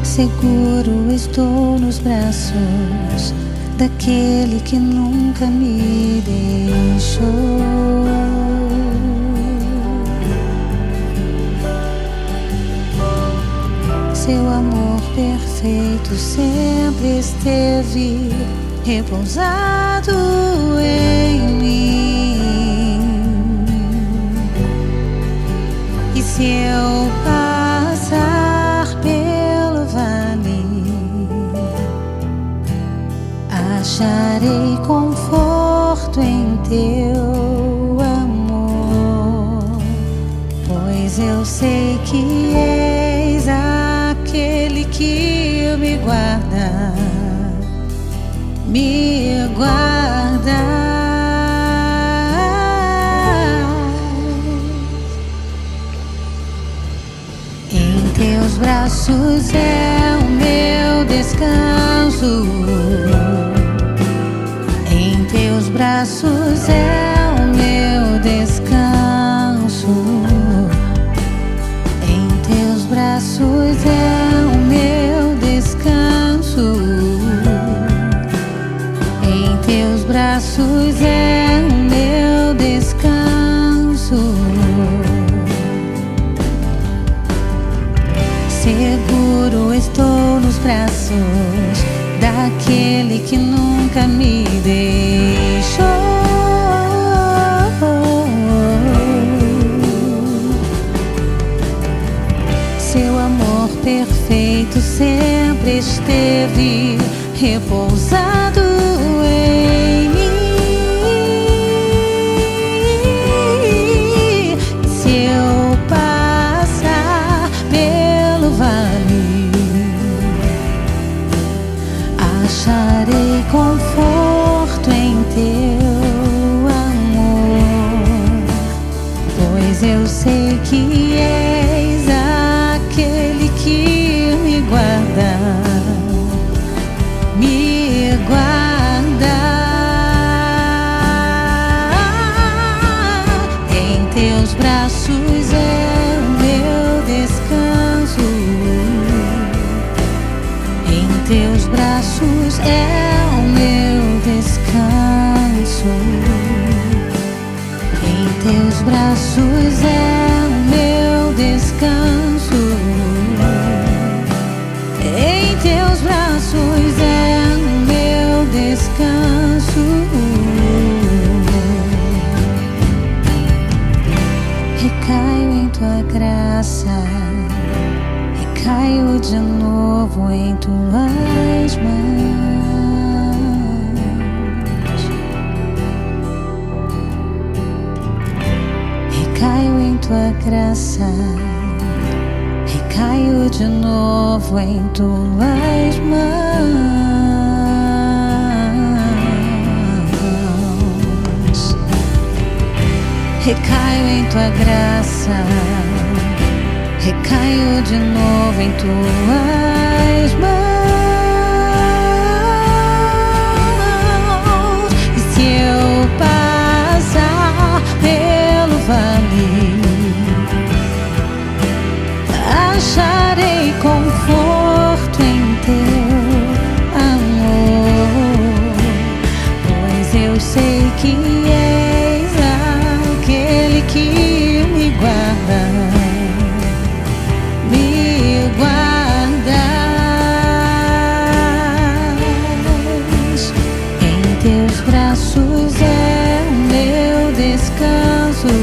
Seguro estou nos braços daquele que nunca me deixou. Seu amor perfeito sempre esteve repousado em mim. E se eu passar pelo vale, acharei conforto em teu amor, pois eu sei que és aquele que me guarda, me guarda. Em teus braços é o meu descanso. Em teus braços é o meu descanso. Em teus braços é o meu descanso. Em teus braços é o meu descanso. Seguro estou nos braços daquele que nunca me deixou. Seu amor perfeito sempre esteve repousado em mim. Se eu passar pelo vale, acharei conforto em teu amor, pois eu sei que és aquele que me guarda, me guarda. Em teus braços é o meu descanso. Em teus braços é o meu descanso. Em teus braços é o meu descanso. Em teus braços é o meu descanso. Recaio em tua graça, recaio de novo em tuas mãos. Recaio em tua graça, recaio de novo em tuas mãos. Recaio em tua graça, recaio de novo em tuas mãos. E se eu passar pelo vale, acharei conforto em teu amor, pois eu sei que és aquele que me guarda, me guardas. Em teus braços é o meu descanso.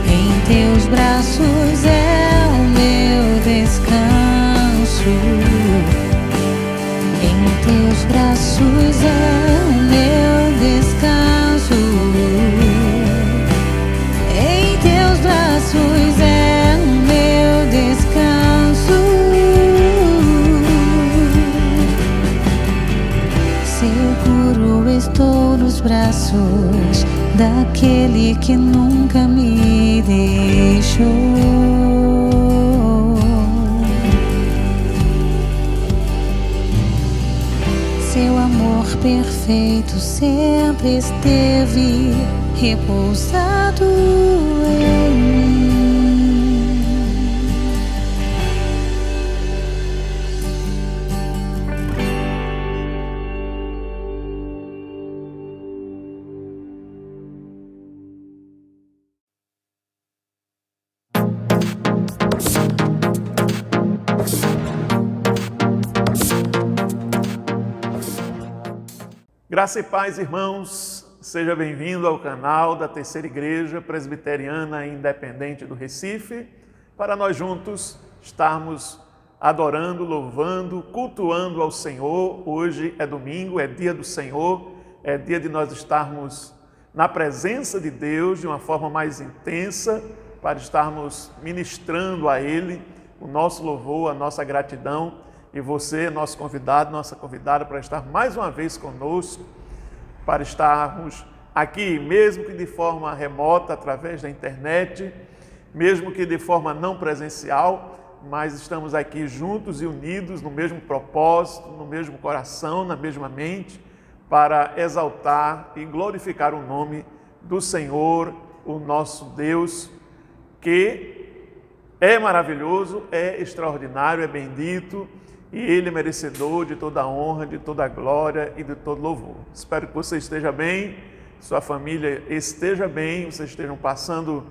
Em teus braços é o meu descanso. Em teus braços é o meu descanso. Em teus braços é o meu descanso. seguro estou nos braços daquele que nunca me deixou. Seu amor perfeito sempre esteve repousado em mim. Graça e paz, irmãos, seja bem-vindo ao canal da Terceira Igreja Presbiteriana Independente do Recife, para nós juntos estarmos adorando, louvando, cultuando ao Senhor. Hoje é domingo, é dia do Senhor, é dia de nós estarmos na presença de Deus de uma forma mais intensa, para estarmos ministrando a Ele o nosso louvor, a nossa gratidão. E você, nosso convidado, nossa convidada, para estar mais uma vez conosco, para estarmos aqui, mesmo que de forma remota, através da internet, mesmo que de forma não presencial, mas estamos aqui juntos e unidos no mesmo propósito, no mesmo coração, na mesma mente, para exaltar e glorificar o nome do Senhor, o nosso Deus, que é maravilhoso, é extraordinário, é bendito, e Ele é merecedor de toda a honra, de toda a glória e de todo louvor. Espero que você esteja bem, sua família esteja bem, vocês estejam passando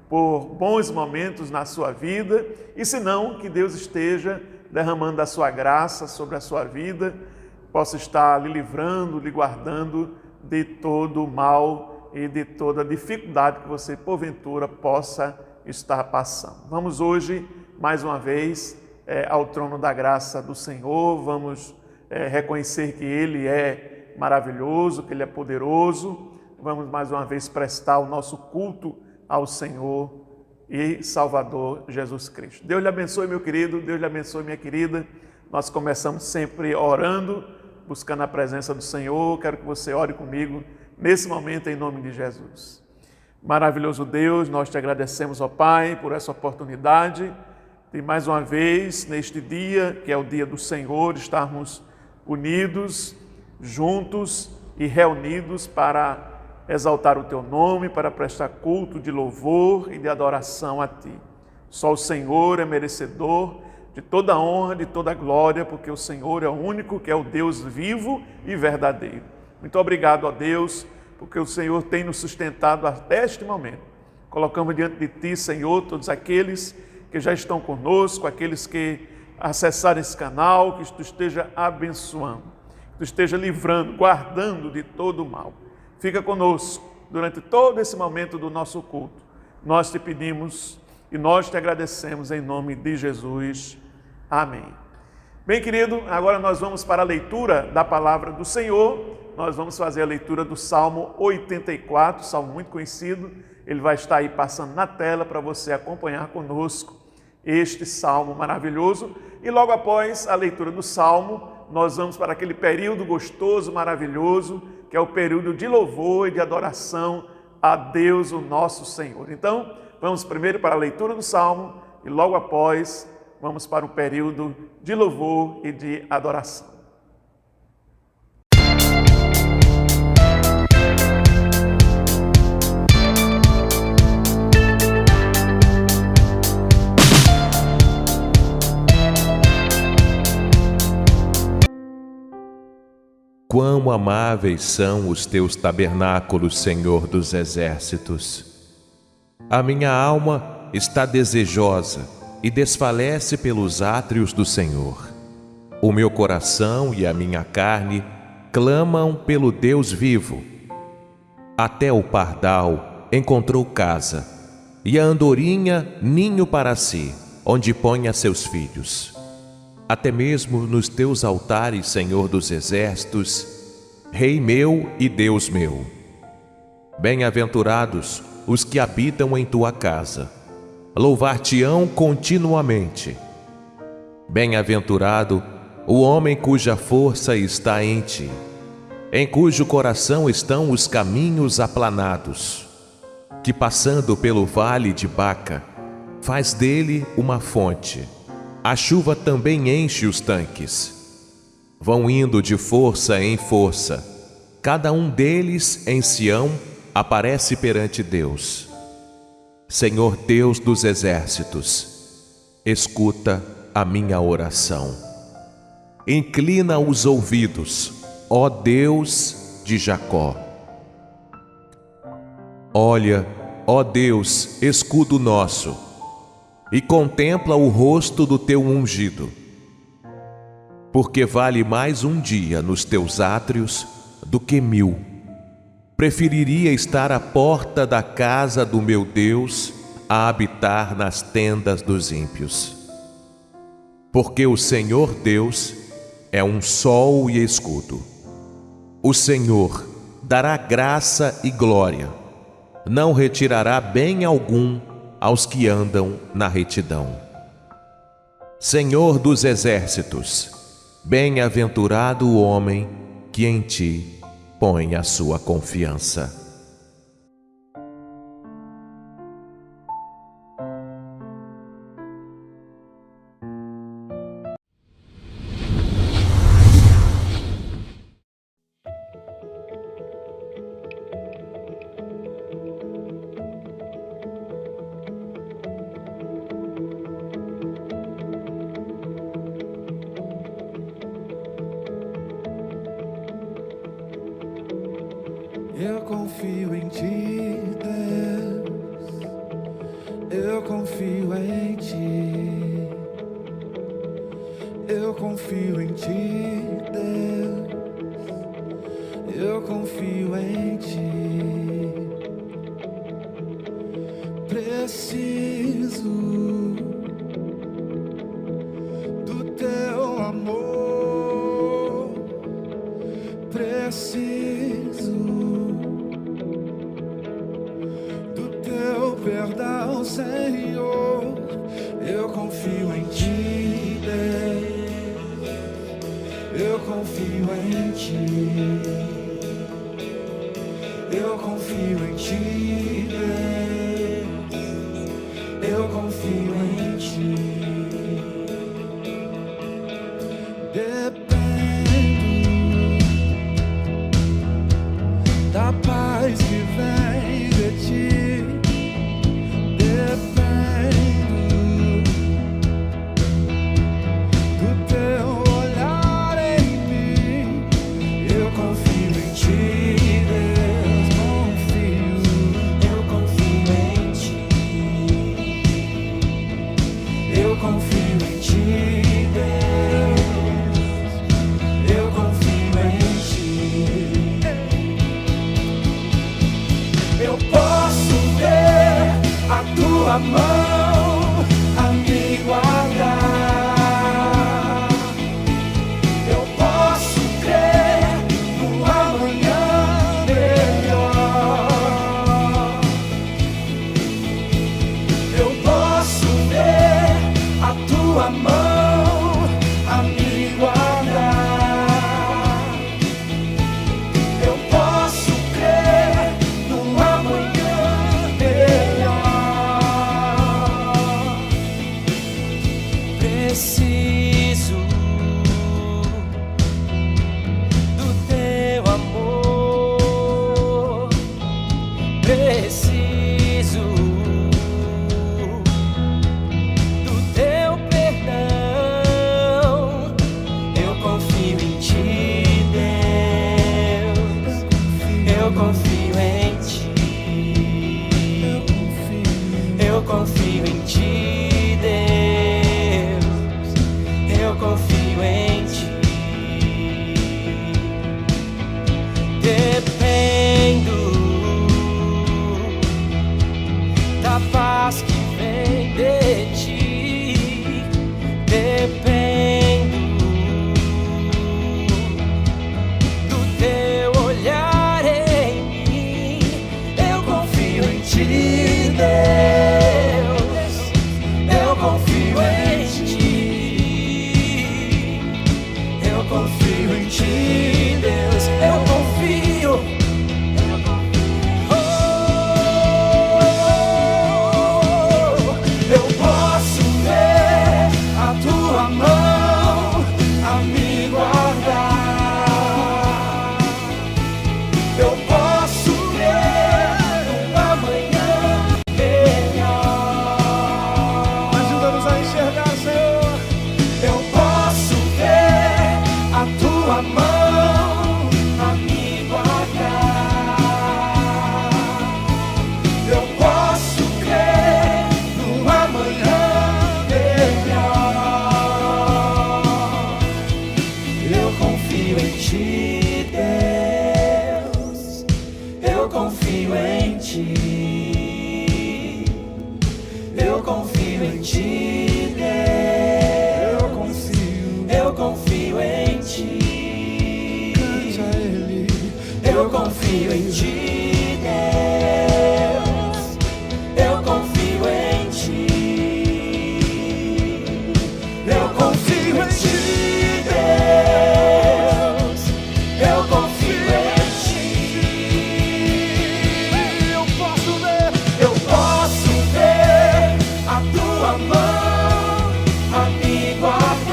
por bons momentos na sua vida, e se não, que Deus esteja derramando a sua graça sobre a sua vida, possa estar lhe livrando, lhe guardando de todo o mal e de toda a dificuldade que você, porventura, possa estar passando. Vamos hoje, mais uma vez, ao trono da graça do Senhor, vamos reconhecer que Ele é maravilhoso, que Ele é poderoso, vamos mais uma vez prestar o nosso culto ao Senhor e Salvador Jesus Cristo. Deus lhe abençoe, meu querido, Deus lhe abençoe, minha querida. Nós começamos sempre orando, buscando a presença do Senhor. Quero que você ore comigo nesse momento, em nome de Jesus. Maravilhoso Deus, nós te agradecemos, ó Pai, por essa oportunidade de mais uma vez, neste dia, que é o dia do Senhor, estarmos unidos, juntos e reunidos para exaltar o Teu nome, para prestar culto de louvor e de adoração a Ti. Só o Senhor é merecedor de toda a honra, de toda a glória, porque o Senhor é o único que é o Deus vivo e verdadeiro. Muito obrigado a Deus, porque o Senhor tem nos sustentado até este momento. Colocamos diante de Ti, Senhor, todos aqueles que já estão conosco, aqueles que acessaram esse canal, que Tu esteja abençoando, que Tu esteja livrando, guardando de todo o mal. Fica conosco durante todo esse momento do nosso culto. Nós te pedimos e nós te agradecemos em nome de Jesus. Amém. Bem, querido, agora nós vamos para a leitura da palavra do Senhor. Nós vamos fazer a leitura do Salmo 84, salmo muito conhecido. Ele vai estar aí passando na tela para você acompanhar conosco este salmo maravilhoso. E logo após a leitura do salmo, nós vamos para aquele período gostoso, maravilhoso, que é o período de louvor e de adoração a Deus, o nosso Senhor. Então, vamos primeiro para a leitura do salmo e logo após vamos para o período de louvor e de adoração. Quão amáveis são os teus tabernáculos, Senhor dos exércitos! A minha alma está desejosa e desfalece pelos átrios do Senhor. O meu coração e a minha carne clamam pelo Deus vivo. Até o pardal encontrou casa, e a andorinha ninho para si, onde põe a seus filhos. Até mesmo nos teus altares, Senhor dos exércitos, Rei meu e Deus meu. Bem-aventurados os que habitam em tua casa, louvar-te-ão continuamente. Bem-aventurado o homem cuja força está em ti, em cujo coração estão os caminhos aplanados, que passando pelo vale de Baca, faz dele uma fonte. A chuva também enche os tanques. Vão indo de força em força. Cada um deles em Sião aparece perante Deus. Senhor Deus dos exércitos, escuta a minha oração. Inclina os ouvidos, ó Deus de Jacó. Olha, ó Deus, escudo nosso, e contempla o rosto do teu ungido. Porque vale mais um dia nos teus átrios do que 1000. Preferiria estar à porta da casa do meu Deus a habitar nas tendas dos ímpios. Porque o Senhor Deus é um sol e escudo. O Senhor dará graça e glória, não retirará bem algum aos que andam na retidão. Senhor dos exércitos, bem-aventurado o homem que em ti põe a sua confiança. Eu confio em ti, Deus. Eu confio em ti. Eu confio em ti, Deus. Eu confio em ti. Preciso do teu amor. Preciso perdão, Senhor. Eu confio em ti, Deus. Eu confio em ti. Eu confio em ti, Deus. Eu confio em ti. Dependo da paz que vem de ti. A mão a me guardar. Eu posso crer no amanhã melhor. Eu posso ver a tua mão a me guardar. Eu posso crer no amanhã melhor. Preciso do teu amor. Preciso do teu perdão. Eu confio em ti, Deus. Eu confio em ti. Eu confio em ti, Deus. Eu confio em ti. Dependo da paz que vem de ti. Dependo do teu olhar em mim. Eu confio em ti, Deus. confio em ti. Eu confio em ti, Deus. Eu confio em ti. Cante a Ele. Eu confio em ti, Deus. Eu confio em ti. Eu confio em ti, Deus. Eu confio em ti. Eu posso ver a tua mão a me guardar.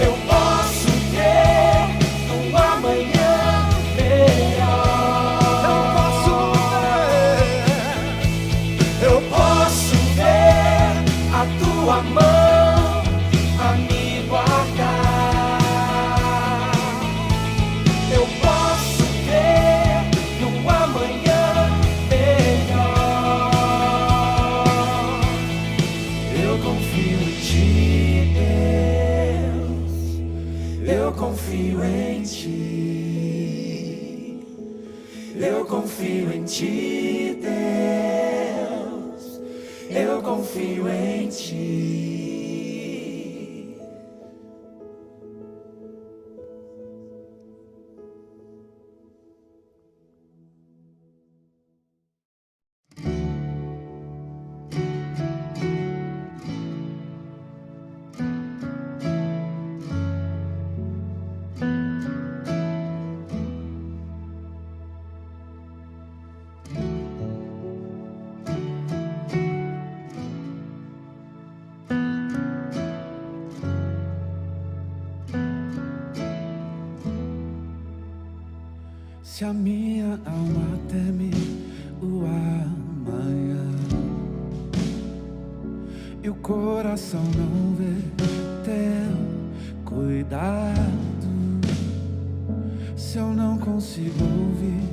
Eu posso ter um amanhã melhor. Eu posso ver a tua mão a me guardar. Eu posso ter um amanhã melhor. Eu confio em ti, Deus. Eu confio em ti. Eu confio em ti, Deus. Eu confio em ti. Se a minha alma teme o amanhã e o coração não vê teu cuidado, se eu não consigo ouvir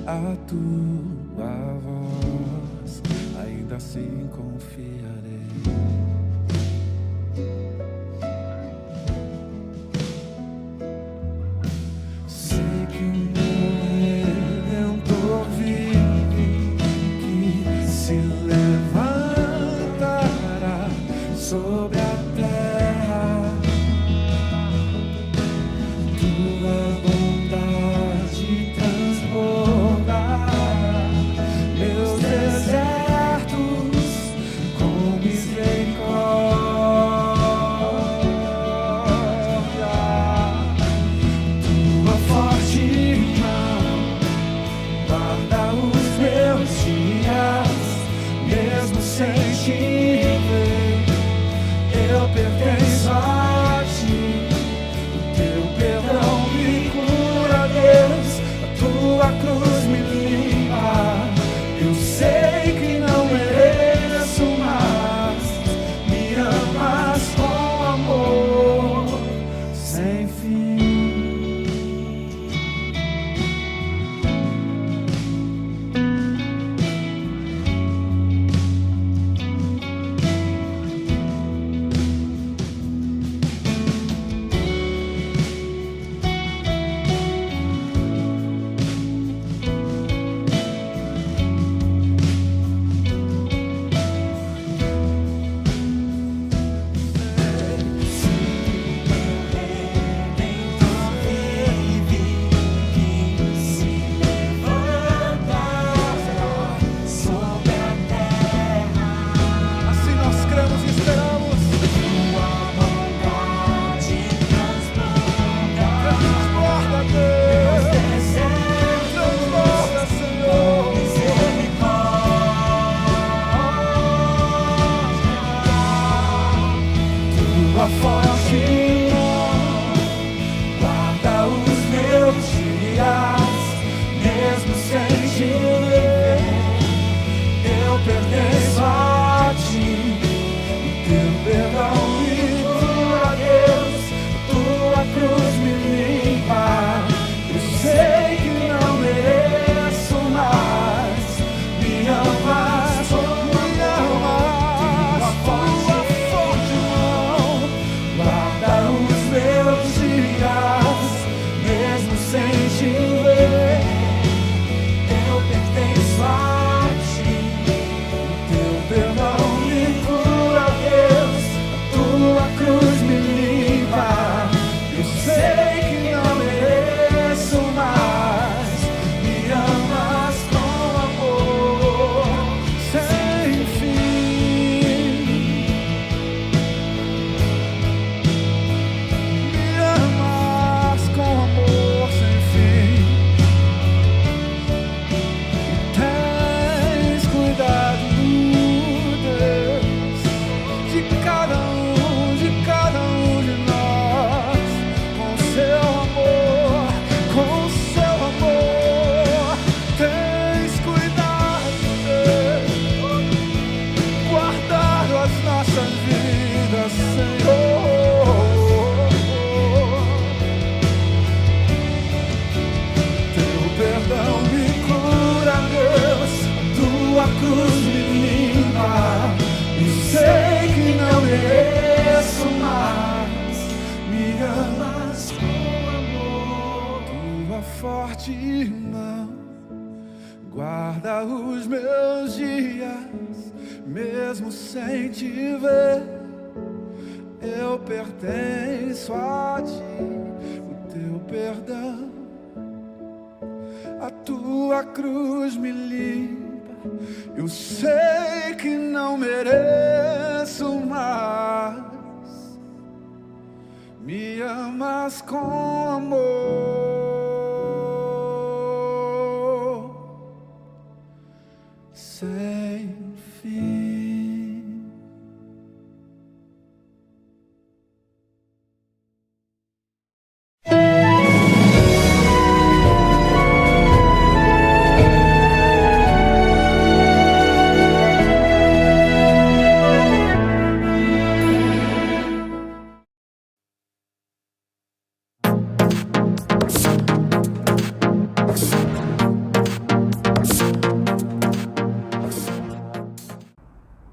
a tua voz, ainda assim confiarei. Sei que o meu Redentor vive, que se levantará sobre a terra. Tua bondade transbordará meus desertos com misericórdia. Tua forte mão guarda os meus dias, mesmo sem te ver. Eu pertenço a ti. O teu perdão me cura, Deus. A tua cruz me limpa. Eu sei que não mereço, mas me amas com amor sem fim. forte mão guarda os meus dias, mesmo sem te ver. Eu pertenço a ti, o teu perdão, a tua cruz me limpa. Eu sei que não mereço mais, me amas com amor sem fim.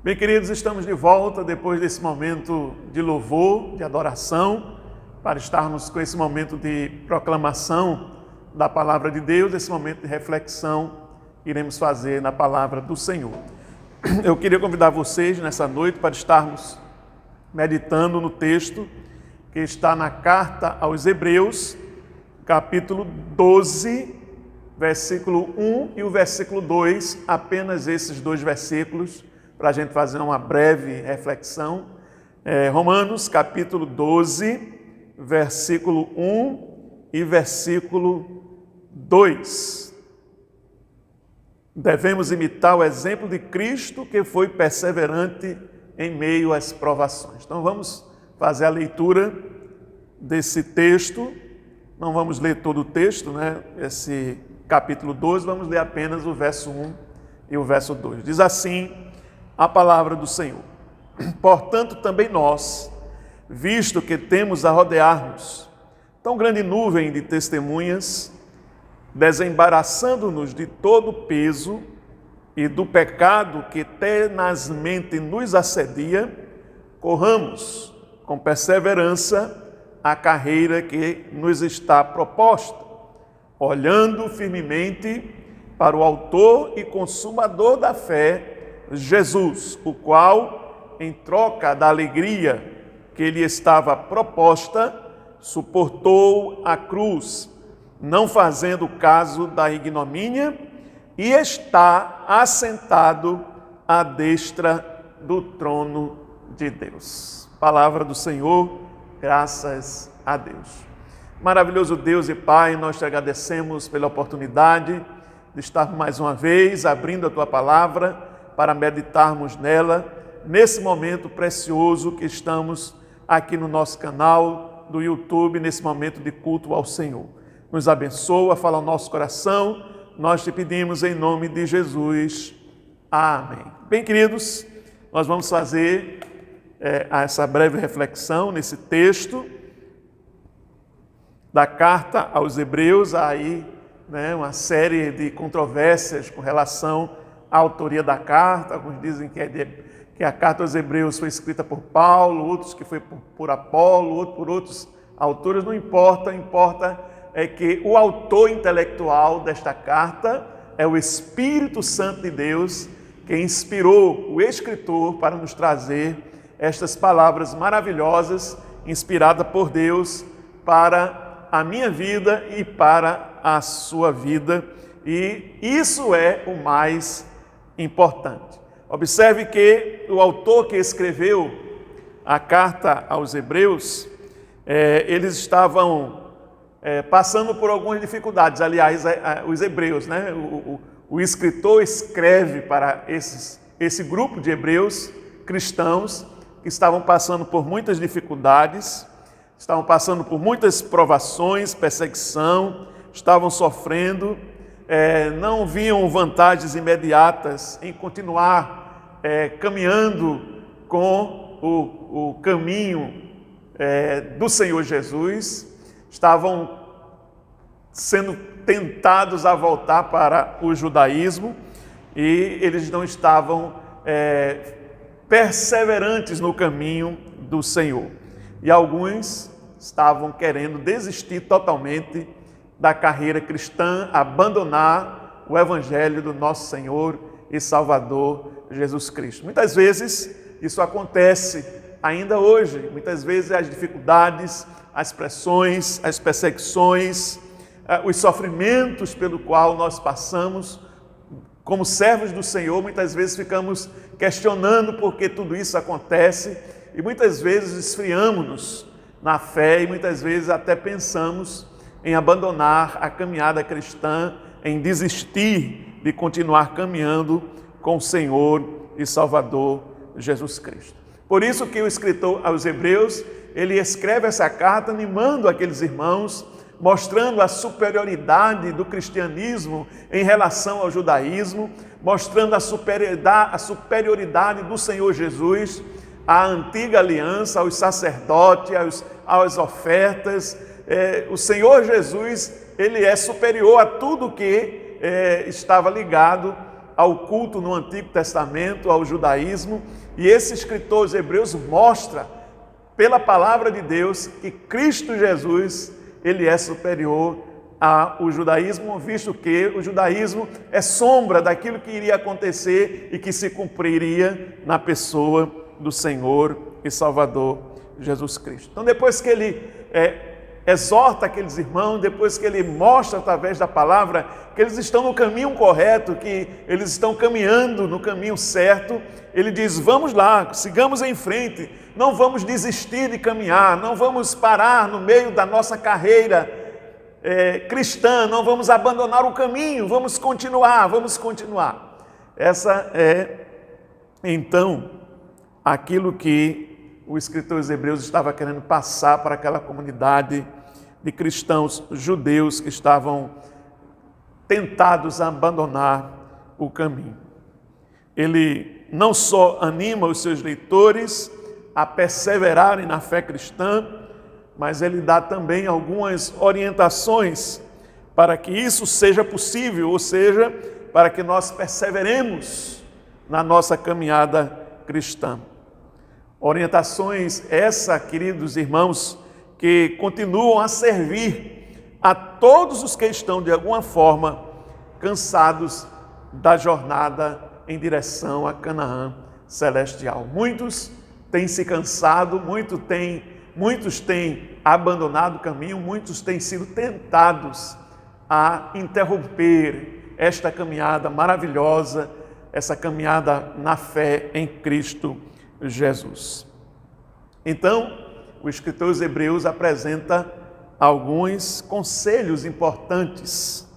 Bem, queridos, estamos de volta depois desse momento de louvor, de adoração, para estarmos com esse momento de proclamação da palavra de Deus, esse momento de reflexão que iremos fazer na palavra do Senhor. Eu queria convidar vocês nessa noite para estarmos meditando no texto que está na carta aos Hebreus, capítulo 12, versículo 1 e o versículo 2, apenas esses dois versículos, para a gente fazer uma breve reflexão. Romanos, capítulo 12, versículo 1 e versículo 2. Devemos imitar o exemplo de Cristo, que foi perseverante em meio às provações. Então vamos fazer a leitura desse texto. Não vamos ler todo o texto, né? Esse capítulo 12, vamos ler apenas o verso 1 e o verso 2. Diz assim a palavra do Senhor: portanto, também nós, visto que temos a rodear-nos tão grande nuvem de testemunhas, desembaraçando-nos de todo o peso e do pecado que tenazmente nos assedia, corramos com perseverança a carreira que nos está proposta, olhando firmemente para o autor e consumador da fé, Jesus, o qual, em troca da alegria que lhe estava proposta, suportou a cruz, não fazendo caso da ignomínia, e está assentado à destra do trono de Deus. Palavra do Senhor, graças a Deus. Maravilhoso Deus e Pai, nós te agradecemos pela oportunidade de estar mais uma vez abrindo a Tua Palavra para meditarmos nela, nesse momento precioso que estamos aqui no nosso canal do YouTube, nesse momento de culto ao Senhor. Nos abençoa, fala ao nosso coração, nós te pedimos em nome de Jesus. Amém. Bem, queridos, nós vamos fazer essa breve reflexão nesse texto da carta aos Hebreus. Aí, né, uma série de controvérsias com relação à autoria da carta. Alguns dizem que a carta aos Hebreus foi escrita por Paulo, outros que foi por Apolo, outros por outros autores. Não importa, importa é que o autor intelectual desta carta é o Espírito Santo de Deus, que inspirou o escritor para nos trazer estas palavras maravilhosas, inspiradas por Deus para a minha vida e para a sua vida. E isso é o mais importante. Observe que o autor que escreveu a carta aos Hebreus, eles estavam passando por algumas dificuldades. Aliás, os hebreus, né? O escritor escreve para esse grupo de hebreus cristãos que estavam passando por muitas dificuldades, estavam passando por muitas provações, perseguição, estavam sofrendo, não viam vantagens imediatas em continuar caminhando com o caminho do Senhor Jesus, estavam sendo tentados a voltar para o judaísmo e eles não estavam perseverantes no caminho do Senhor. E alguns estavam querendo desistir totalmente da carreira cristã abandonar o Evangelho do nosso Senhor e Salvador Jesus Cristo. Muitas vezes isso acontece ainda hoje, muitas vezes as dificuldades, as pressões, as perseguições, os sofrimentos pelo qual nós passamos como servos do Senhor, muitas vezes ficamos questionando por que tudo isso acontece e muitas vezes esfriamos-nos na fé e muitas vezes até pensamos em abandonar a caminhada cristã, em desistir de continuar caminhando com o Senhor e Salvador Jesus Cristo. Por isso que o escritor aos Hebreus, ele escreve essa carta animando aqueles irmãos, mostrando a superioridade do cristianismo em relação ao judaísmo, mostrando a superioridade do Senhor Jesus, à antiga aliança, aos sacerdotes, às ofertas. O Senhor Jesus, ele é superior a tudo que estava ligado ao culto no Antigo Testamento, ao judaísmo, e esse escritor aos Hebreus mostra, pela palavra de Deus, que Cristo Jesus, ele é superior ao judaísmo, visto que o judaísmo é sombra daquilo que iria acontecer e que se cumpriria na pessoa do Senhor e Salvador Jesus Cristo. Então, depois que ele exorta aqueles irmãos, depois que ele mostra através da palavra que eles estão no caminho correto, que eles estão caminhando no caminho certo, ele diz: vamos lá, sigamos em frente, não vamos desistir de caminhar, não vamos parar no meio da nossa carreira cristã, não vamos abandonar o caminho, vamos continuar. Essa é, então, aquilo que o escritor dos Hebreus estava querendo passar para aquela comunidade de cristãos judeus que estavam tentados a abandonar o caminho. Ele não só anima os seus leitores a perseverarem na fé cristã, mas ele dá também algumas orientações para que isso seja possível, ou seja, para que nós perseveremos na nossa caminhada cristã. Orientações essa, queridos irmãos, que continuam a servir a todos os que estão, de alguma forma, cansados da jornada em direção a Canaã celestial. Muitos têm se cansado, muitos têm abandonado o caminho, muitos têm sido tentados a interromper esta caminhada maravilhosa, essa caminhada na fé em Cristo Jesus. Então, o escritor dos Hebreus apresenta alguns conselhos importantes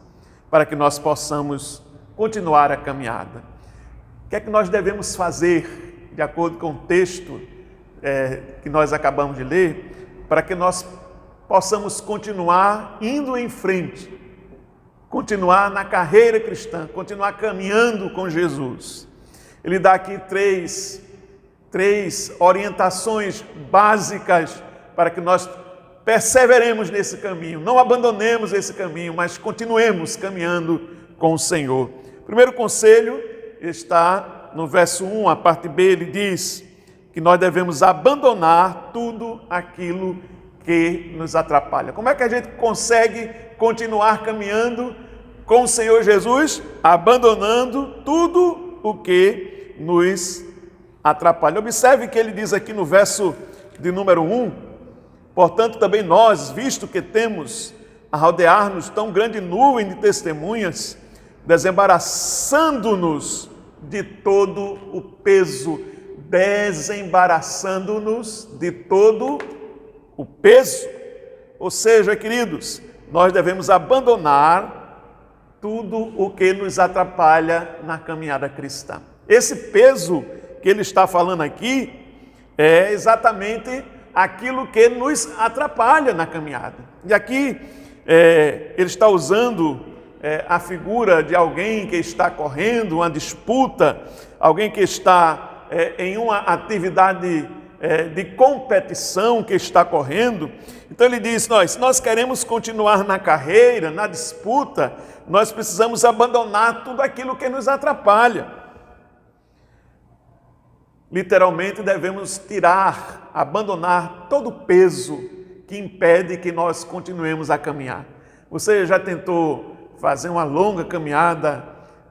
para que nós possamos continuar a caminhada. O que é que nós devemos fazer, de acordo com o texto que nós acabamos de ler, para que nós possamos continuar indo em frente, continuar na carreira cristã, continuar caminhando com Jesus? Ele dá aqui três orientações básicas para que nós perseveremos nesse caminho, não abandonemos esse caminho, mas continuemos caminhando com o Senhor. O primeiro conselho está no verso 1, a parte B, ele diz que nós devemos abandonar tudo aquilo que nos atrapalha. Como é que a gente consegue continuar caminhando com o Senhor Jesus? Abandonando tudo o que nos atrapalha. Observe que ele diz aqui no verso de número 1: portanto também nós, visto que temos a rodear-nos tão grande nuvem de testemunhas, desembaraçando-nos de todo o peso, ou seja, queridos, nós devemos abandonar tudo o que nos atrapalha na caminhada cristã. Esse peso que ele está falando aqui é exatamente aquilo que nos atrapalha na caminhada. E aqui ele está usando a figura de alguém que está correndo uma disputa, alguém que está em uma atividade de competição, que está correndo. Então ele diz: se nós queremos continuar na carreira, na disputa, nós precisamos abandonar tudo aquilo que nos atrapalha. Literalmente devemos abandonar todo o peso que impede que nós continuemos a caminhar. Você já tentou fazer uma longa caminhada,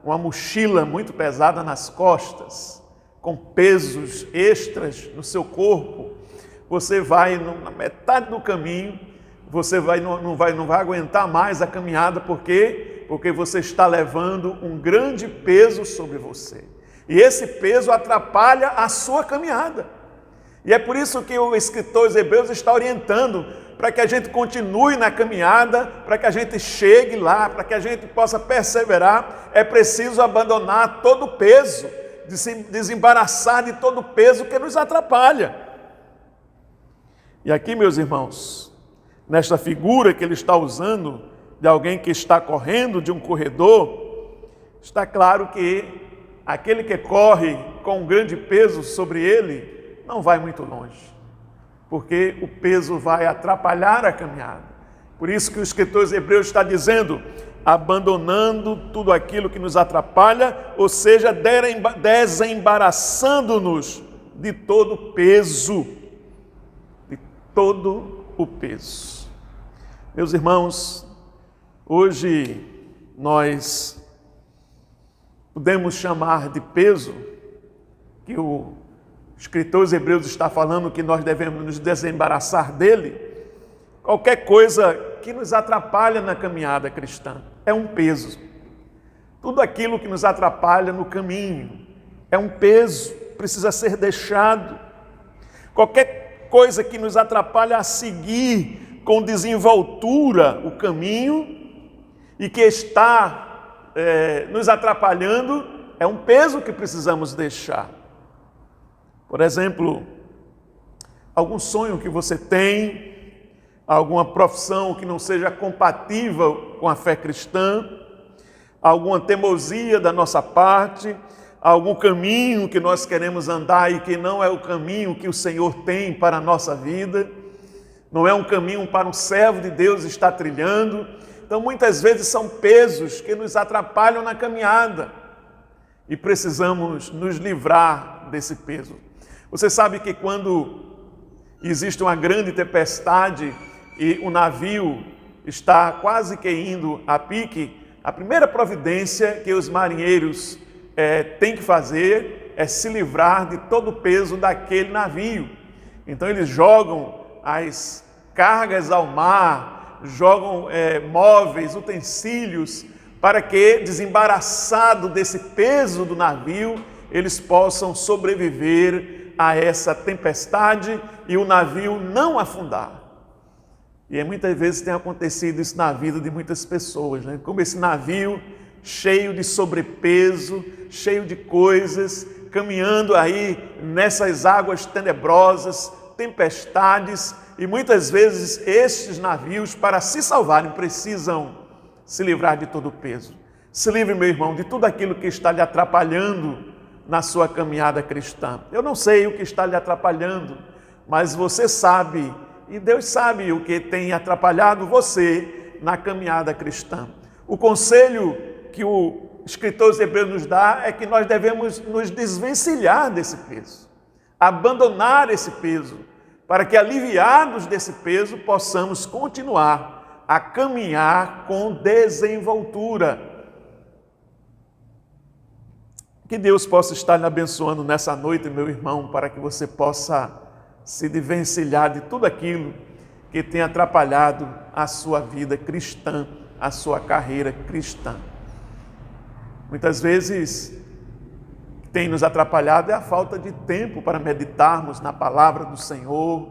uma mochila muito pesada nas costas, com pesos extras no seu corpo? Você vai na metade do caminho, você não vai aguentar mais a caminhada, por quê? Porque você está levando um grande peso sobre você. E esse peso atrapalha a sua caminhada. E é por isso que o escritor aos Hebreus está orientando para que a gente continue na caminhada, para que a gente chegue lá, para que a gente possa perseverar. É preciso abandonar todo o peso, de se desembaraçar de todo o peso que nos atrapalha. E aqui, meus irmãos, nesta figura que ele está usando, de alguém que está correndo de um corredor, está claro que aquele que corre com um grande peso sobre ele não vai muito longe, porque o peso vai atrapalhar a caminhada. Por isso que o escritor aos Hebreus está dizendo, abandonando tudo aquilo que nos atrapalha, ou seja, desembaraçando-nos de todo o peso, de todo o peso. Meus irmãos, hoje nós podemos chamar de peso, que o escritor aos Hebreus está falando que nós devemos nos desembaraçar dele, qualquer coisa que nos atrapalha na caminhada cristã é um peso. Tudo aquilo que nos atrapalha no caminho é um peso, precisa ser deixado. Qualquer coisa que nos atrapalha a seguir com desenvoltura o caminho e que está nos atrapalhando é um peso que precisamos deixar. Por exemplo, algum sonho que você tem, alguma profissão que não seja compatível com a fé cristã, alguma teimosia da nossa parte, algum caminho que nós queremos andar e que não é o caminho que o Senhor tem para a nossa vida, não é um caminho para um servo de Deus estar trilhando. Então, muitas vezes são pesos que nos atrapalham na caminhada e precisamos nos livrar desse peso. Você sabe que quando existe uma grande tempestade e o navio está quase que indo a pique, a primeira providência que os marinheiros têm que fazer é se livrar de todo o peso daquele navio. Então eles jogam as cargas ao mar, jogam móveis, utensílios, para que, desembaraçado desse peso do navio, eles possam sobreviver a essa tempestade e o navio não afundar. E muitas vezes tem acontecido isso na vida de muitas pessoas, né? Como esse navio cheio de sobrepeso, cheio de coisas, caminhando aí nessas águas tenebrosas, tempestades, e muitas vezes estes navios, para se salvarem, precisam se livrar de todo o peso. Se livre, meu irmão, de tudo aquilo que está lhe atrapalhando na sua caminhada cristã. Eu não sei o que está lhe atrapalhando, mas você sabe, e Deus sabe o que tem atrapalhado você na caminhada cristã. O conselho que o escritor aos Hebreus nos dá é que nós devemos nos desvencilhar desse peso, abandonar esse peso, para que, aliviados desse peso, possamos continuar a caminhar com desenvoltura. Que Deus possa estar lhe abençoando nessa noite, meu irmão, para que você possa se desvencilhar de tudo aquilo que tem atrapalhado a sua vida cristã, a sua carreira cristã. Muitas vezes, o que tem nos atrapalhado é a falta de tempo para meditarmos na palavra do Senhor,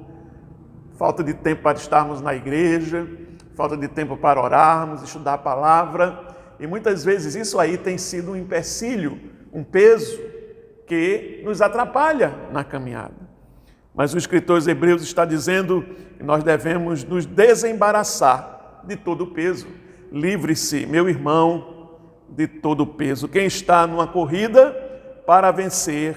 falta de tempo para estarmos na igreja, falta de tempo para orarmos, estudar a palavra, e muitas vezes isso aí tem sido um empecilho, um peso que nos atrapalha na caminhada. Mas o escritor aos Hebreus está dizendo que nós devemos nos desembaraçar de todo o peso. Livre-se, meu irmão, de todo o peso. Quem está numa corrida para vencer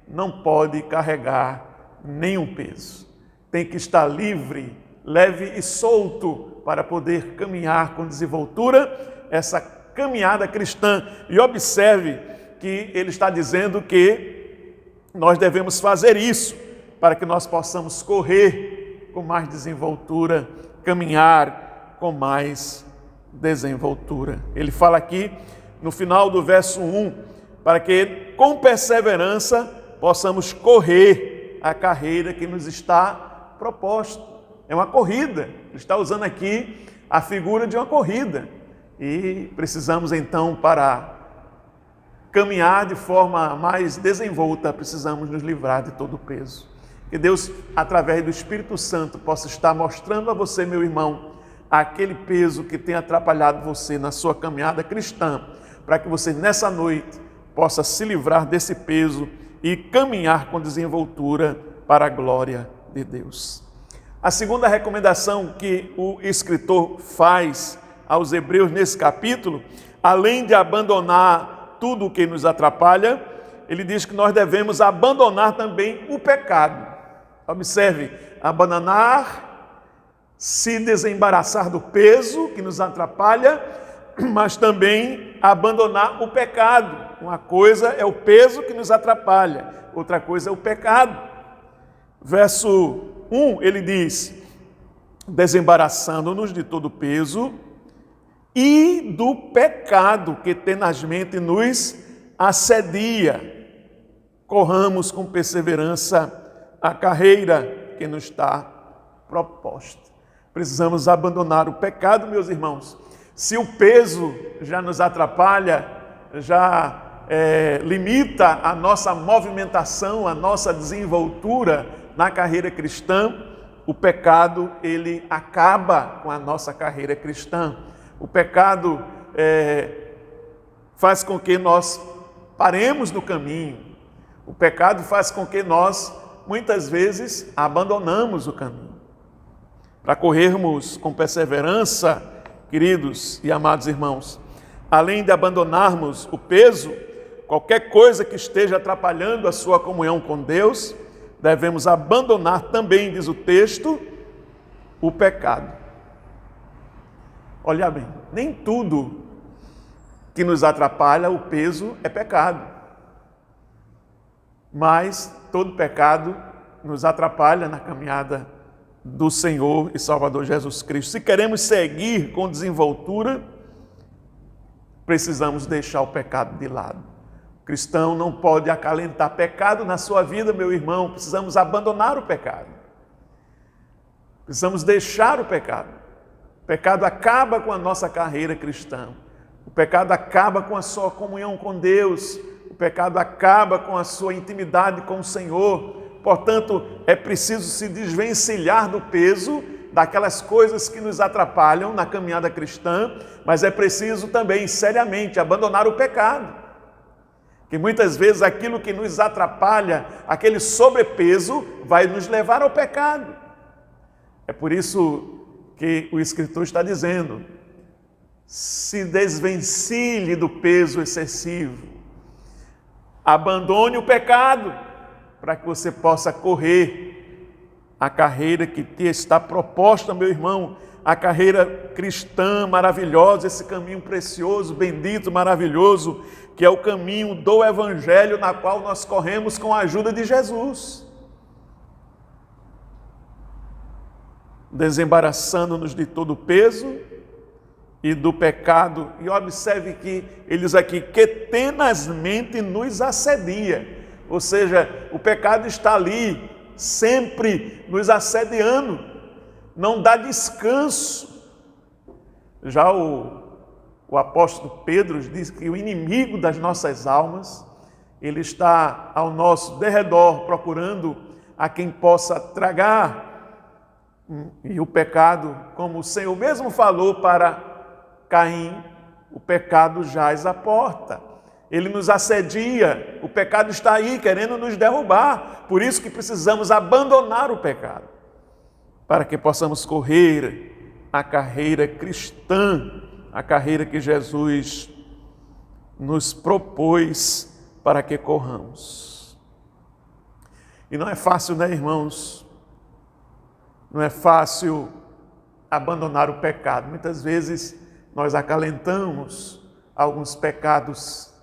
não pode carregar nenhum peso. Tem que estar livre, leve e solto para poder caminhar com desenvoltura essa caminhada cristã. E observe que ele está dizendo que nós devemos fazer isso para que nós possamos correr com mais desenvoltura, caminhar com mais desenvoltura. Ele fala aqui no final do verso 1, para que com perseverança possamos correr a carreira que nos está proposta. É uma corrida, ele está usando aqui a figura de uma corrida. E precisamos então, para caminhar de forma mais desenvolta, precisamos nos livrar de todo o peso. Que Deus, através do Espírito Santo, possa estar mostrando a você, meu irmão, aquele peso que tem atrapalhado você na sua caminhada cristã, para que você nessa noite possa se livrar desse peso e caminhar com desenvoltura para a glória de Deus. A segunda recomendação que o escritor faz aos hebreus nesse capítulo, além de abandonar tudo o que nos atrapalha, ele diz que nós devemos abandonar também o pecado. Observe, abandonar, se desembaraçar do peso que nos atrapalha, mas também abandonar o pecado. Uma coisa é o peso que nos atrapalha, outra coisa é o pecado. Verso 1, ele diz, desembaraçando-nos de todo peso e do pecado que tenazmente nos assedia, corramos com perseverança a carreira que nos está proposta. Precisamos abandonar o pecado, meus irmãos. Se o peso já nos atrapalha, já limita a nossa movimentação, a nossa desenvoltura na carreira cristã, o pecado, ele acaba com a nossa carreira cristã. O pecado faz com que nós paremos no caminho. O pecado faz com que nós, muitas vezes, abandonamos o caminho. Para corrermos com perseverança, queridos e amados irmãos, além de abandonarmos o peso, qualquer coisa que esteja atrapalhando a sua comunhão com Deus, devemos abandonar também, diz o texto, o pecado. Olha bem, nem tudo que nos atrapalha, o peso, é pecado. Mas todo pecado nos atrapalha na caminhada do Senhor e Salvador Jesus Cristo. Se queremos seguir com desenvoltura, precisamos deixar o pecado de lado. O cristão não pode acalentar pecado na sua vida, meu irmão. Precisamos abandonar o pecado. Precisamos deixar o pecado. O pecado acaba com a nossa carreira cristã. O pecado acaba com a sua comunhão com Deus. O pecado acaba com a sua intimidade com o Senhor. Portanto, é preciso se desvencilhar do peso, daquelas coisas que nos atrapalham na caminhada cristã, mas é preciso também, seriamente, abandonar o pecado. Que muitas vezes aquilo que nos atrapalha, aquele sobrepeso, vai nos levar ao pecado. É por isso que o escritor está dizendo, se desvencilhe do peso excessivo, abandone o pecado, para que você possa correr a carreira que te está proposta, meu irmão, a carreira cristã maravilhosa, esse caminho precioso, bendito, maravilhoso, que é o caminho do Evangelho, na qual nós corremos com a ajuda de Jesus. Desembaraçando-nos de todo o peso e do pecado. E observe que ele diz aqui, que tenazmente nos assedia. Ou seja, o pecado está ali, sempre nos assediando, não dá descanso. Já o apóstolo Pedro diz que o inimigo das nossas almas, ele está ao nosso derredor, procurando a quem possa tragar. E o pecado, como o Senhor mesmo falou para Caim, o pecado jaz à porta. Ele nos assedia, o pecado está aí querendo nos derrubar. Por isso que precisamos abandonar o pecado, para que possamos correr a carreira cristã, a carreira que Jesus nos propôs para que corramos. E não é fácil, né, irmãos? Não é fácil abandonar o pecado. Muitas vezes nós acalentamos alguns pecados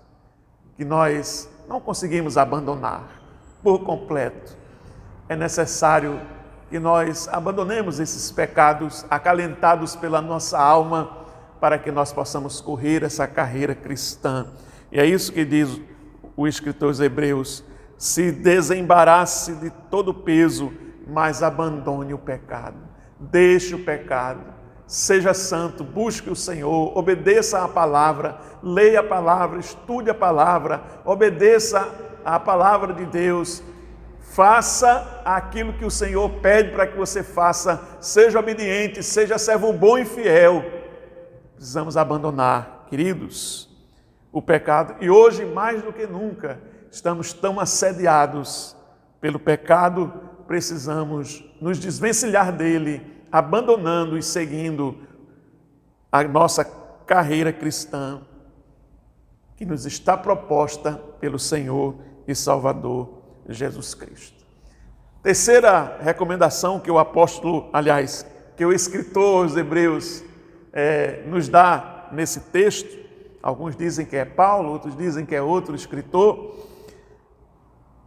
que nós não conseguimos abandonar por completo. É necessário que nós abandonemos esses pecados acalentados pela nossa alma, para que nós possamos correr essa carreira cristã. E é isso que diz o escritor aos Hebreus: se desembarace de todo o peso, mas abandone o pecado. Deixe o pecado, seja santo, busque o Senhor, obedeça à palavra, leia a palavra, estude a palavra, obedeça à palavra de Deus, faça aquilo que o Senhor pede para que você faça, seja obediente, seja servo bom e fiel. Precisamos abandonar, queridos, o pecado. E hoje, mais do que nunca, estamos tão assediados pelo pecado, precisamos nos desvencilhar dele, abandonando e seguindo a nossa carreira cristã, que nos está proposta pelo Senhor e Salvador Jesus Cristo. Terceira recomendação que o apóstolo, que o escritor aos Hebreus nos dá nesse texto, alguns dizem que é Paulo, outros dizem que é outro escritor.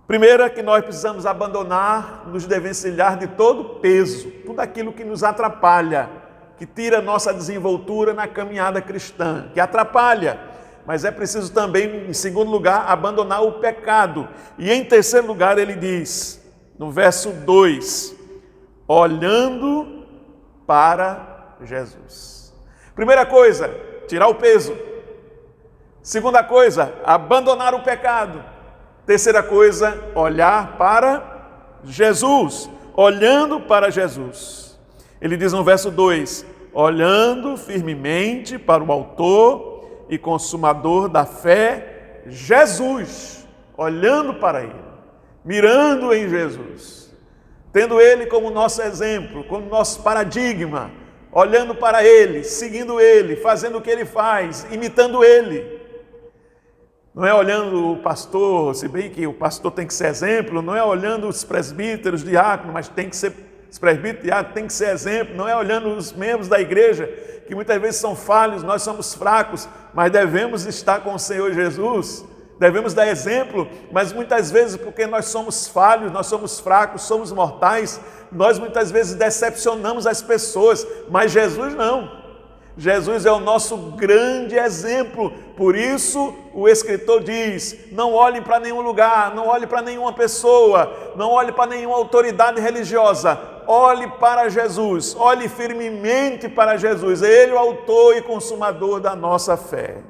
Primeira, que nós precisamos abandonar, nos desvencilhar de todo peso, tudo aquilo que nos atrapalha, que tira nossa desenvoltura na caminhada cristã, que atrapalha. Mas é preciso também, em segundo lugar, abandonar o pecado. E em terceiro lugar, ele diz, no verso 2, olhando para Jesus. Primeira coisa, tirar o peso. Segunda coisa, abandonar o pecado. Terceira coisa, olhar para Jesus, olhando para Jesus. Ele diz no verso 2, olhando firmemente para o autor e consumador da fé, Jesus, olhando para ele, mirando em Jesus, tendo ele como nosso exemplo, como nosso paradigma, olhando para ele, seguindo ele, fazendo o que ele faz, imitando ele. Não é olhando o pastor, se bem que o pastor tem que ser exemplo, não é olhando os presbíteros, diáconos, mas tem que ser, os presbíteros, diáconos tem que ser exemplo, não é olhando os membros da igreja, que muitas vezes são falhos, nós somos fracos, mas devemos estar com o Senhor Jesus, devemos dar exemplo, mas muitas vezes porque nós somos falhos, nós somos fracos, somos mortais, nós muitas vezes decepcionamos as pessoas, mas Jesus não. Jesus é o nosso grande exemplo, por isso o escritor diz, não olhe para nenhum lugar, não olhe para nenhuma pessoa, não olhe para nenhuma autoridade religiosa, olhe para Jesus, olhe firmemente para Jesus, é Ele o autor e consumador da nossa fé.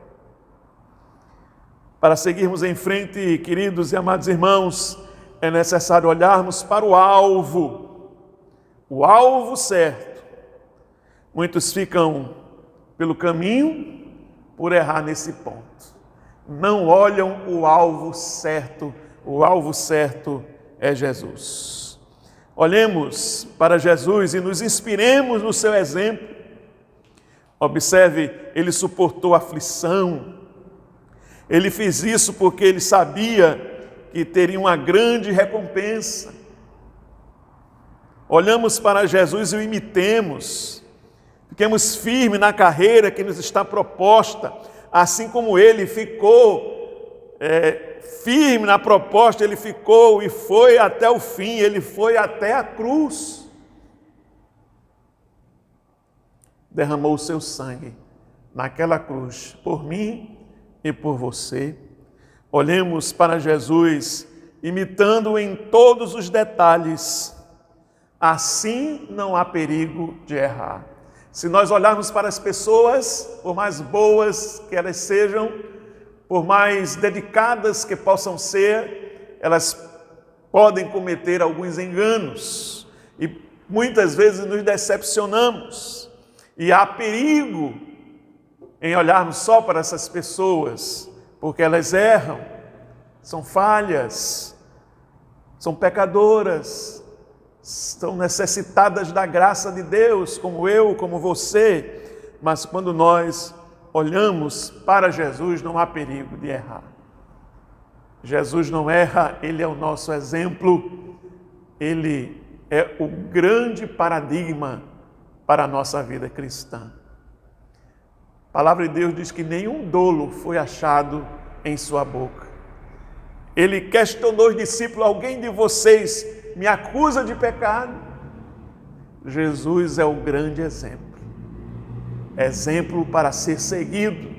Para seguirmos em frente, queridos e amados irmãos, é necessário olharmos para o alvo certo. Muitos ficam pelo caminho por errar nesse ponto. Não olham o alvo certo é Jesus. Olhemos para Jesus e nos inspiremos no seu exemplo. Observe, ele suportou aflição. Ele fez isso porque ele sabia que teria uma grande recompensa. Olhamos para Jesus e o imitemos. Fiquemos firmes na carreira que nos está proposta, assim como ele ficou firme na proposta, ele ficou e foi até o fim, ele foi até a cruz. Derramou o seu sangue naquela cruz, por mim e por você. Olhemos para Jesus, imitando-o em todos os detalhes, assim não há perigo de errar. Se nós olharmos para as pessoas, por mais boas que elas sejam, por mais dedicadas que possam ser, elas podem cometer alguns enganos e muitas vezes nos decepcionamos. E há perigo em olharmos só para essas pessoas, porque elas erram, são falhas, são pecadoras, estão necessitadas da graça de Deus, como eu, como você, mas quando nós olhamos para Jesus, não há perigo de errar. Jesus não erra, Ele é o nosso exemplo, Ele é o grande paradigma para a nossa vida cristã. A palavra de Deus diz que nenhum dolo foi achado em sua boca. Ele questionou os discípulos, alguém de vocês me acusa de pecado? Jesus é o grande exemplo. exemplo para ser seguido.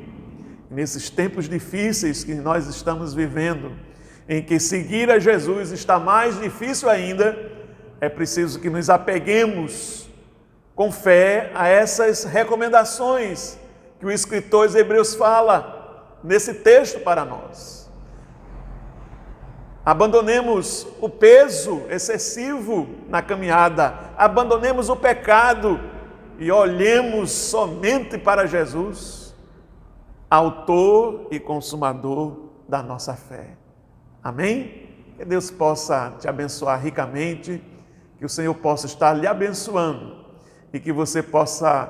Nesses tempos difíceis que nós estamos vivendo, em que seguir a Jesus está mais difícil ainda, é preciso que nos apeguemos com fé a essas recomendações que o escritor aos Hebreus fala nesse texto para nós. Abandonemos o peso excessivo na caminhada, abandonemos o pecado e olhemos somente para Jesus, autor e consumador da nossa fé. Amém? Que Deus possa te abençoar ricamente, que o Senhor possa estar lhe abençoando e que você possa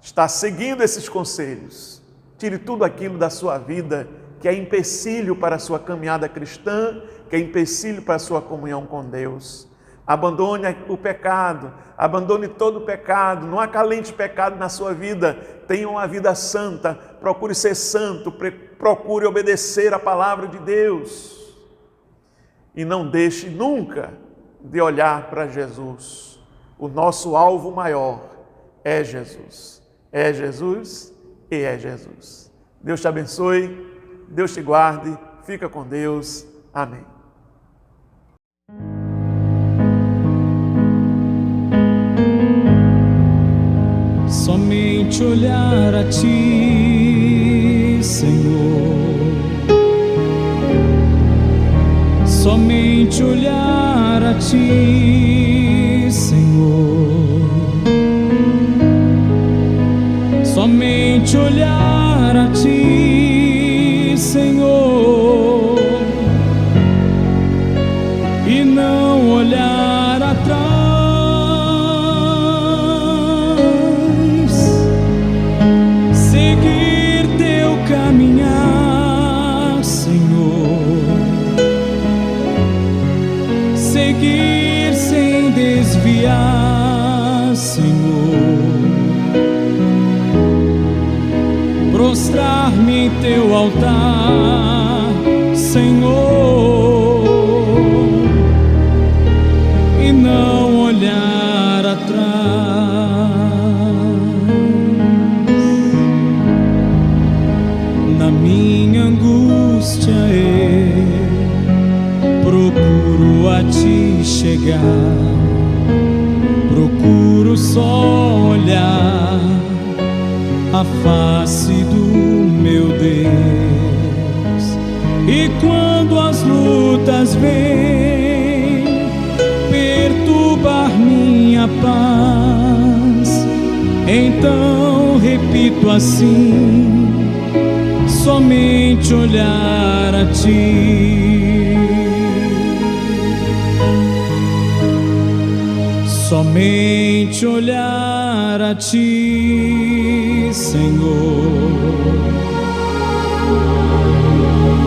estar seguindo esses conselhos. Tire tudo aquilo da sua vida que é empecilho para a sua caminhada cristã, que é empecilho para a sua comunhão com Deus. Abandone o pecado, abandone todo o pecado, não acalente pecado na sua vida, tenha uma vida santa, procure ser santo, procure obedecer a palavra de Deus. E não deixe nunca de olhar para Jesus. O nosso alvo maior é Jesus. É Jesus e é Jesus. Deus te abençoe, Deus te guarde, fica com Deus. Amém. Somente olhar a Ti, Senhor. Somente olhar a Ti, Senhor. Somente olhar a Ti, Senhor, e não olhar atrás. Seguir Teu caminhar, Senhor. Seguir sem desviar, Senhor. Prostrar-me em Teu altar, Senhor, e não olhar atrás. Na minha angústia eu procuro a Ti chegar, procuro só olhar a face do meu Deus. E quando as lutas vêm perturbar minha paz, então repito assim: somente olhar a Ti. Somente olhar a Ti, Senhor.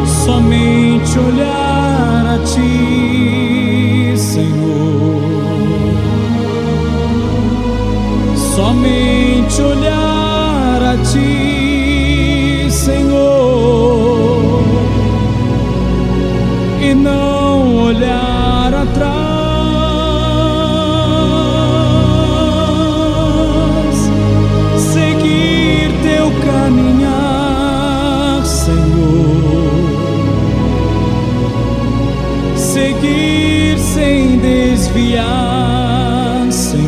Somente olhar a Ti, Senhor. Somente olhar a Ti, Senhor, e não olhar atrás. Seguir Teu caminhar, Senhor. Seguir sem desviar, Senhor.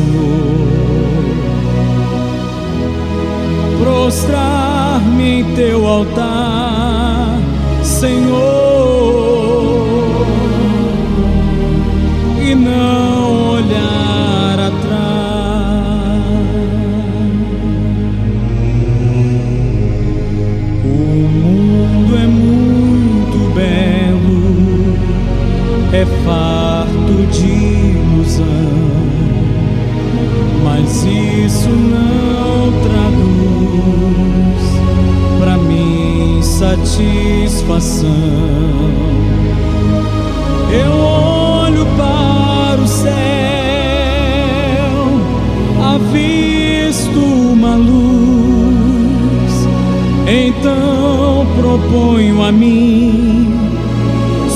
Prostrar-me em Teu altar, Senhor, e não olhar atrás. O mundo é muito belo, é farto de ilusão, mas isso não traduz pra mim satisfação. Eu olho para o céu, avisto uma luz, então proponho a mim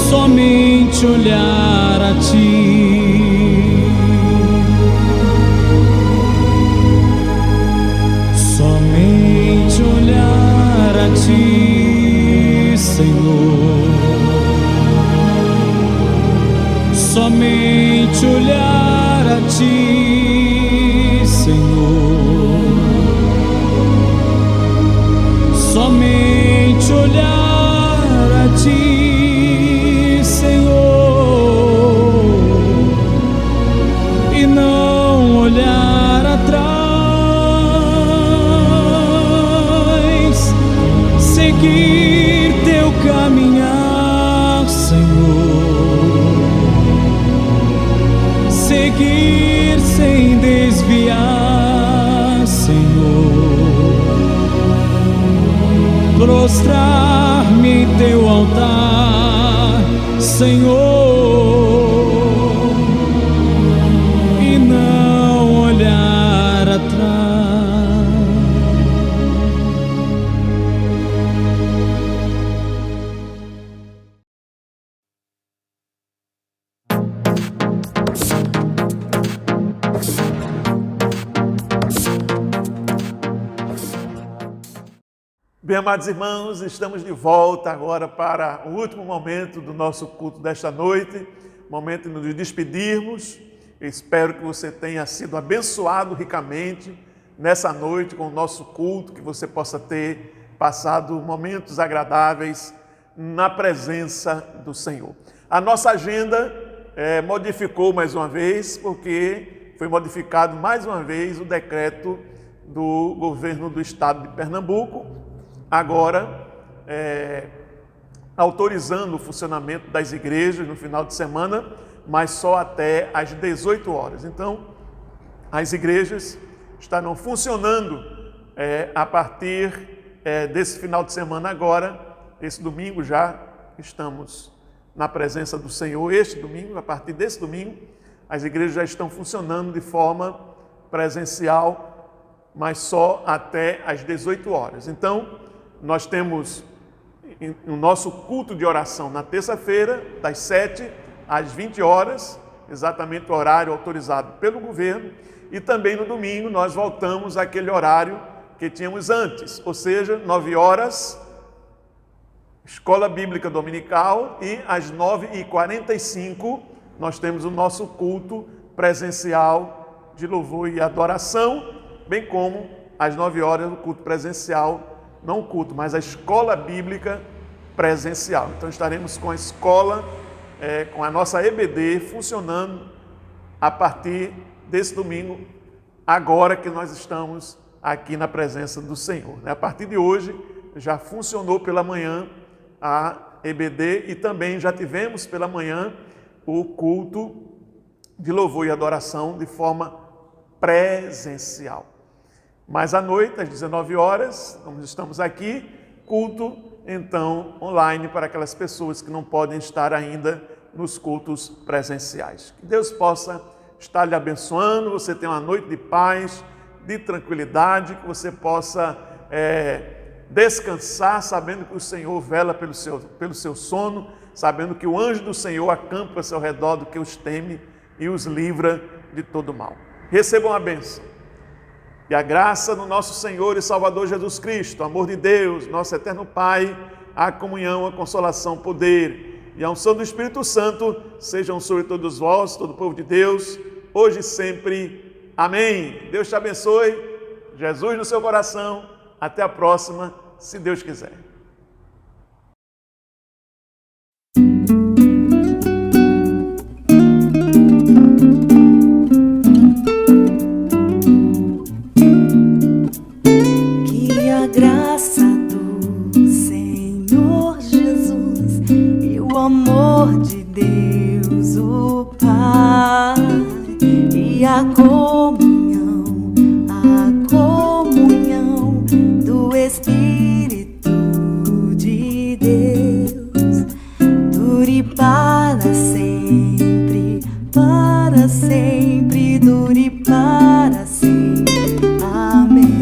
somente olhar a Ti. Somente Ti, Senhor. Somente olhar a Ti, Senhor. Somente olhar a Ti, Senhor, e não olhar atrás, seguir Teu caminhar, Senhor, seguir sem desviar, Senhor, prostrar-me em Teu altar, Senhor, e não olhar atrás. Bem, amados irmãos, estamos de volta agora para o último momento do nosso culto desta noite, momento de nos despedirmos. Eu espero que você tenha sido abençoado ricamente nessa noite com o nosso culto, que você possa ter passado momentos agradáveis na presença do Senhor. A nossa agenda modificou mais uma vez, porque foi modificado mais uma vez o decreto do governo do estado de Pernambuco, agora autorizando o funcionamento das igrejas no final de semana, mas só até às 18 horas. Então, as igrejas estarão funcionando a partir desse final de semana agora. Esse domingo já estamos na presença do Senhor. Este domingo, a partir desse domingo, as igrejas já estão funcionando de forma presencial, mas só até às 18 horas. Então, nós temos o nosso culto de oração na terça-feira, das 7 às 20 horas, exatamente o horário autorizado pelo governo, e também no domingo nós voltamos àquele horário que tínhamos antes, ou seja, 9 horas, Escola Bíblica Dominical, e às 9h45 nós temos o nosso culto presencial de louvor e adoração, bem como às 9 horas o culto presencial, não o culto, mas a escola bíblica presencial. Então estaremos com a escola, com a nossa EBD funcionando a partir desse domingo, agora que nós estamos aqui na presença do Senhor. A partir de hoje já funcionou pela manhã a EBD e também já tivemos pela manhã o culto de louvor e adoração de forma presencial. Mas à noite, às 19 horas, nós estamos aqui, culto, então, online para aquelas pessoas que não podem estar ainda nos cultos presenciais. Que Deus possa estar lhe abençoando, você tenha uma noite de paz, de tranquilidade, que você possa descansar, sabendo que o Senhor vela pelo seu sono, sabendo que o anjo do Senhor acampa ao seu redor do que os teme e os livra de todo mal. Recebam a bênção. E a graça do nosso Senhor e Salvador Jesus Cristo, o amor de Deus, nosso eterno Pai, a comunhão, a consolação, o poder e a unção do Espírito Santo sejam sobre todos vós, todo o povo de Deus, hoje e sempre. Amém. Deus te abençoe. Jesus no seu coração. Até a próxima, se Deus quiser. Graça do Senhor Jesus e o amor de Deus o Pai e a comunhão do Espírito de Deus dure para sempre, dure para sempre. Amém.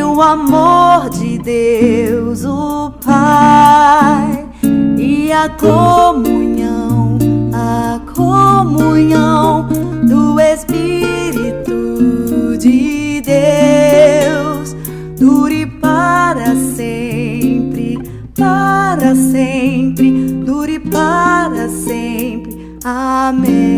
O amor de Deus, o Pai. a comunhão do Espírito de Deus dure para sempre, dure para sempre. Amém.